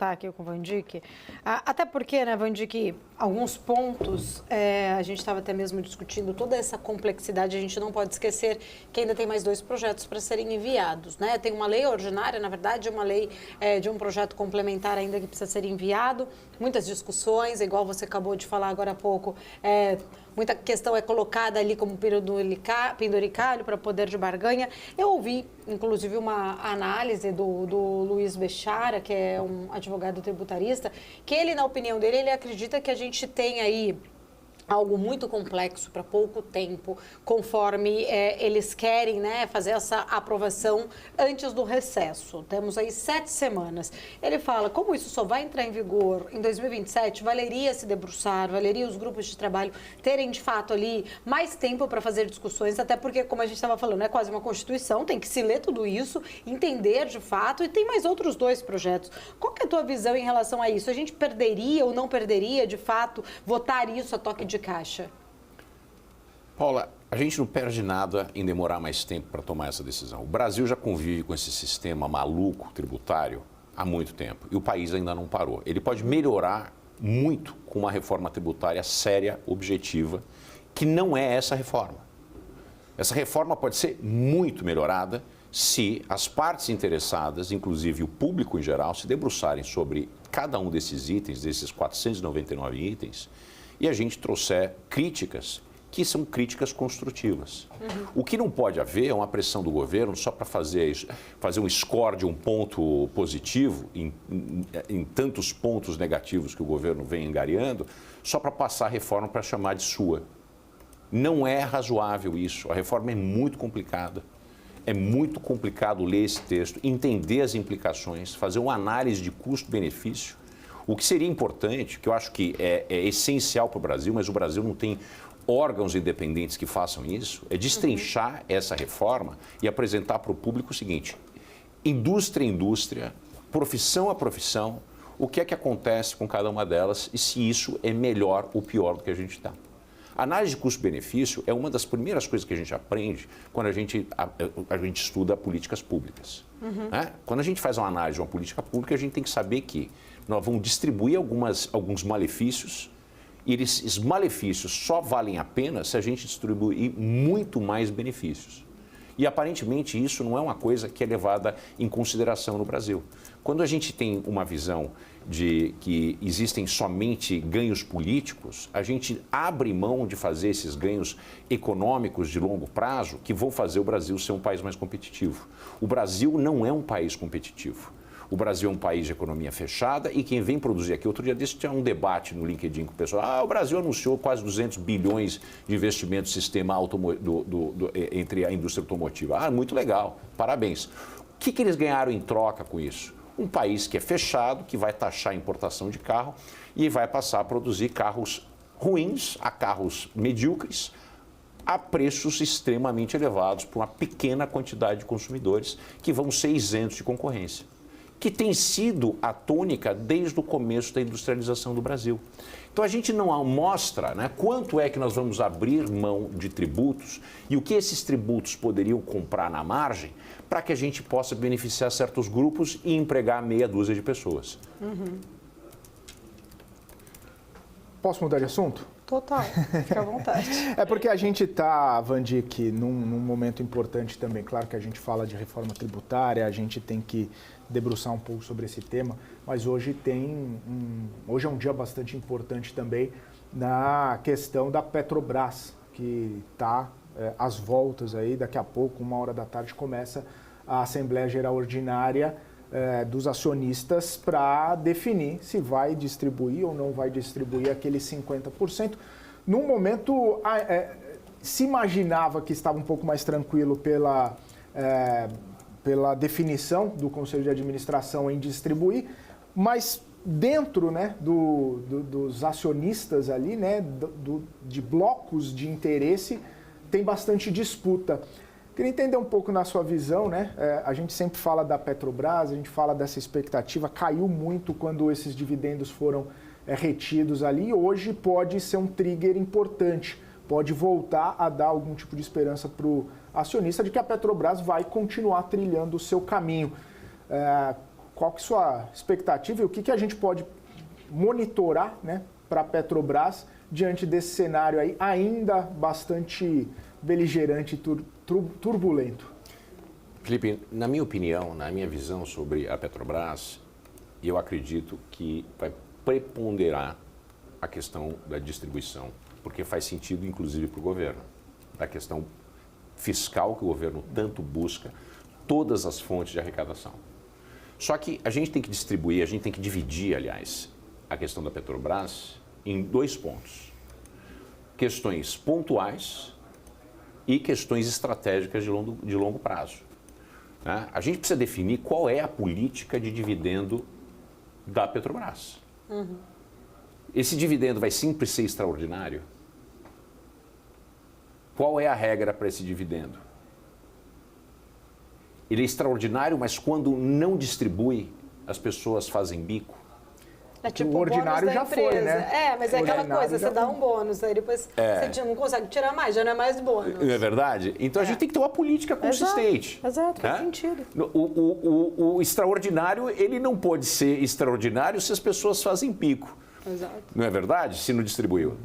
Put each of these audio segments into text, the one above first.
Tá aqui com o Vandique. Até porque, né, Vandique, alguns pontos, a gente estava até mesmo discutindo toda essa complexidade, a gente não pode esquecer que ainda tem mais 2 projetos para serem enviados, né? Tem uma lei ordinária, na verdade, uma lei de um projeto complementar ainda que precisa ser enviado, muitas discussões, igual você acabou de falar agora há pouco, muita questão é colocada ali como penduricalho para poder de barganha. Eu ouvi, inclusive, uma análise do Luiz Bechara, que é um advogado tributarista, que ele, na opinião dele, ele acredita que a gente tem aí algo muito complexo para pouco tempo, conforme eles querem, né, fazer essa aprovação antes do recesso. Temos aí 7 semanas. Ele fala, como isso só vai entrar em vigor em 2027, valeria se debruçar, valeria os grupos de trabalho terem, de fato, ali mais tempo para fazer discussões, até porque, como a gente estava falando, é quase uma Constituição, tem que se ler tudo isso, entender de fato, e tem mais outros 2 projetos. Qual que é a tua visão em relação a isso? A gente perderia ou não perderia, de fato, votar isso a toque de caixa? Paula, a gente não perde nada em demorar mais tempo para tomar essa decisão. O Brasil já convive com esse sistema maluco tributário há muito tempo e o país ainda não parou. Ele pode melhorar muito com uma reforma tributária séria, objetiva, que não é essa reforma. Essa reforma pode ser muito melhorada se as partes interessadas, inclusive o público em geral, se debruçarem sobre cada um desses itens, desses 499 itens, e a gente trouxer críticas que são críticas construtivas. O que não pode haver é uma pressão do governo só para fazer um score de um ponto positivo em tantos pontos negativos que o governo vem angariando, só para passar a reforma para chamar de sua. Não é razoável isso. A reforma é muito complicada. É muito complicado ler esse texto, entender as implicações, fazer uma análise de custo-benefício. O que seria importante, que eu acho que é essencial para o Brasil, mas o Brasil não tem órgãos independentes que façam isso, é destrinchar essa reforma e apresentar para o público o seguinte: indústria a indústria, profissão a profissão, o que é que acontece com cada uma delas e se isso é melhor ou pior do que a gente está. A análise de custo-benefício é uma das primeiras coisas que a gente aprende quando a gente estuda políticas públicas. Né? Quando a gente faz uma análise de uma política pública, a gente tem que saber que nós vamos distribuir alguns malefícios e esses malefícios só valem a pena se a gente distribuir muito mais benefícios. E aparentemente isso não é uma coisa que é levada em consideração no Brasil. Quando a gente tem uma visão de que existem somente ganhos políticos, a gente abre mão de fazer esses ganhos econômicos de longo prazo que vão fazer o Brasil ser um país mais competitivo. O Brasil não é um país competitivo. O Brasil é um país de economia fechada e quem vem produzir aqui, outro dia desse tinha um debate no LinkedIn com o pessoal, o Brasil anunciou quase 200 bilhões de investimentos no sistema entre a indústria automotiva. Muito legal, parabéns. O que eles ganharam em troca com isso? Um país que é fechado, que vai taxar a importação de carro e vai passar a produzir carros ruins a carros medíocres a preços extremamente elevados para uma pequena quantidade de consumidores que vão ser isentos de concorrência, que tem sido a tônica desde o começo da industrialização do Brasil. Então a gente não mostra, né, quanto é que nós vamos abrir mão de tributos e o que esses tributos poderiam comprar na margem para que a gente possa beneficiar certos grupos e empregar meia dúzia de pessoas. Posso mudar de assunto? Total, fica à vontade. É porque a gente está, Vandique, num momento importante também. Claro que a gente fala de reforma tributária, a gente tem que debruçar um pouco sobre esse tema, mas hoje hoje é um dia bastante importante também na questão da Petrobras, que está às voltas aí, daqui a pouco, 13h, começa a Assembleia Geral Ordinária dos acionistas para definir se vai distribuir ou não vai distribuir aqueles 50%. Num momento, se imaginava que estava um pouco mais tranquilo pela definição do Conselho de Administração em distribuir, mas dentro, né, dos acionistas ali, né, de blocos de interesse, tem bastante disputa. Queria entender um pouco na sua visão, né? A gente sempre fala da Petrobras, a gente fala dessa expectativa, caiu muito quando esses dividendos foram retidos ali, e hoje pode ser um trigger importante, pode voltar a dar algum tipo de esperança para o acionista de que a Petrobras vai continuar trilhando o seu caminho. qual que é a sua expectativa e o que a gente pode monitorar, né, para a Petrobras diante desse cenário aí ainda bastante beligerante e turbulento? Felipe, na minha opinião, na minha visão sobre a Petrobras, eu acredito que vai preponderar a questão da distribuição, porque faz sentido, inclusive, para o governo, da questão fiscal que o governo tanto busca, todas as fontes de arrecadação. Só que a gente tem que distribuir, a gente tem que dividir, aliás, a questão da Petrobras em 2 pontos. Questões pontuais e questões estratégicas de longo prazo. Né? A gente precisa definir qual é a política de dividendo da Petrobras. Esse dividendo vai sempre ser extraordinário? Qual é a regra para esse dividendo? Ele é extraordinário, mas quando não distribui, as pessoas fazem bico? É tipo o ordinário já foi, né? Mas é aquela coisa, você dá um bônus, aí depois você não consegue tirar mais, já não é mais bônus. Não é verdade? Então a gente tem que ter uma política consistente. Exato, faz sentido. O extraordinário, ele não pode ser extraordinário se as pessoas fazem pico. Exato. Não é verdade? Se não distribuiu.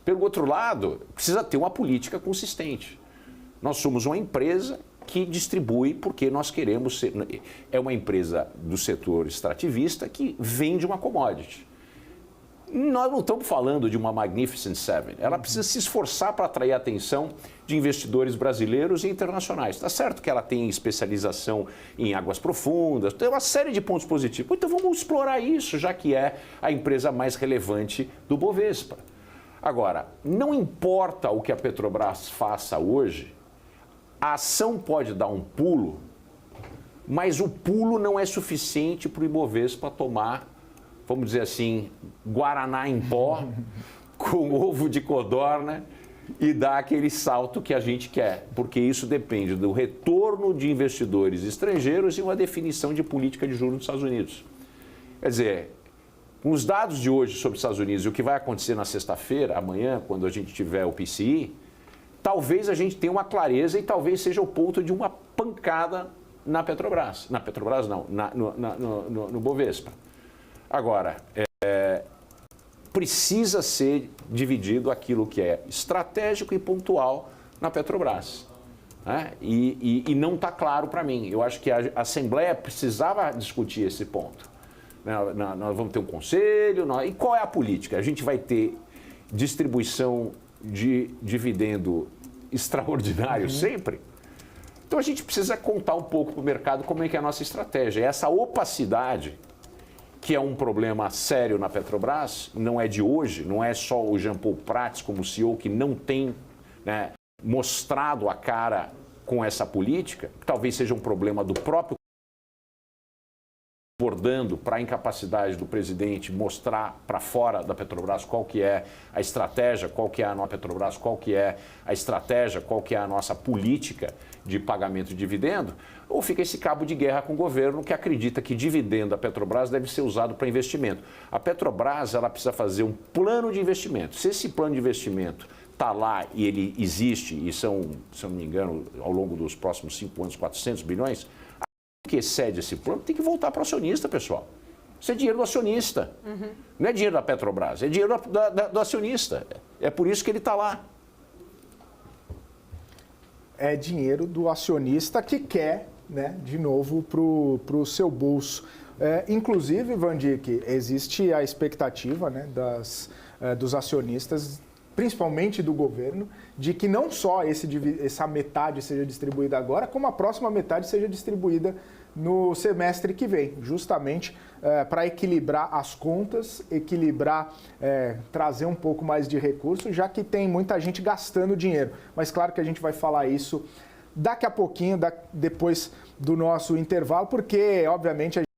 Pelo outro lado, precisa ter uma política consistente. Nós somos uma empresa que distribui porque nós queremos ser... É uma empresa do setor extrativista que vende uma commodity. Nós não estamos falando de uma Magnificent Seven. Ela precisa se esforçar para atrair a atenção de investidores brasileiros e internacionais. Está certo que ela tem especialização em águas profundas, tem uma série de pontos positivos. Então vamos explorar isso, já que é a empresa mais relevante do Bovespa. Agora, não importa o que a Petrobras faça hoje, a ação pode dar um pulo, mas o pulo não é suficiente para o Ibovespa tomar, vamos dizer assim, guaraná em pó, com ovo de codorna e dar aquele salto que a gente quer, porque isso depende do retorno de investidores estrangeiros e uma definição de política de juros dos Estados Unidos. Quer dizer, com os dados de hoje sobre os Estados Unidos e o que vai acontecer na sexta-feira, amanhã, quando a gente tiver o PCI, talvez a gente tenha uma clareza e talvez seja o ponto de uma pancada na Petrobras. Na Petrobras não, no Bovespa. Agora, precisa ser dividido aquilo que é estratégico e pontual na Petrobras. Né? E não está claro para mim. Eu acho que a Assembleia precisava discutir esse ponto. Nós vamos ter um conselho. E qual é a política? A gente vai ter distribuição de dividendo extraordinário sempre? Então a gente precisa contar um pouco para o mercado como é que é a nossa estratégia. Essa opacidade, que é um problema sério na Petrobras, não é de hoje, não é só o Jean Paul Prats como CEO que não tem, né, mostrado a cara com essa política, que talvez seja um problema do próprio abordando para a incapacidade do presidente mostrar para fora da Petrobras qual que é a estratégia, qual que é a nossa Petrobras, qual que é a estratégia, qual que é a nossa política de pagamento de dividendo, ou fica esse cabo de guerra com o governo que acredita que dividendo da Petrobras deve ser usado para investimento. A Petrobras, ela precisa fazer um plano de investimento. Se esse plano de investimento está lá e ele existe, e são, se eu não me engano, ao longo dos próximos 5 anos, 400 bilhões, que excede esse plano tem que voltar para o acionista, pessoal. Isso é dinheiro do acionista. Não é dinheiro da Petrobras, é dinheiro do acionista. É por isso que ele está lá. É dinheiro do acionista que quer, né, de novo, para o seu bolso. Inclusive, Van Dijk, existe a expectativa, né, dos acionistas, principalmente do governo, de que não só essa metade seja distribuída agora, como a próxima metade seja distribuída no semestre que vem, justamente para equilibrar as contas, trazer um pouco mais de recursos, já que tem muita gente gastando dinheiro. Mas claro que a gente vai falar isso daqui a pouquinho, depois do nosso intervalo, porque, obviamente,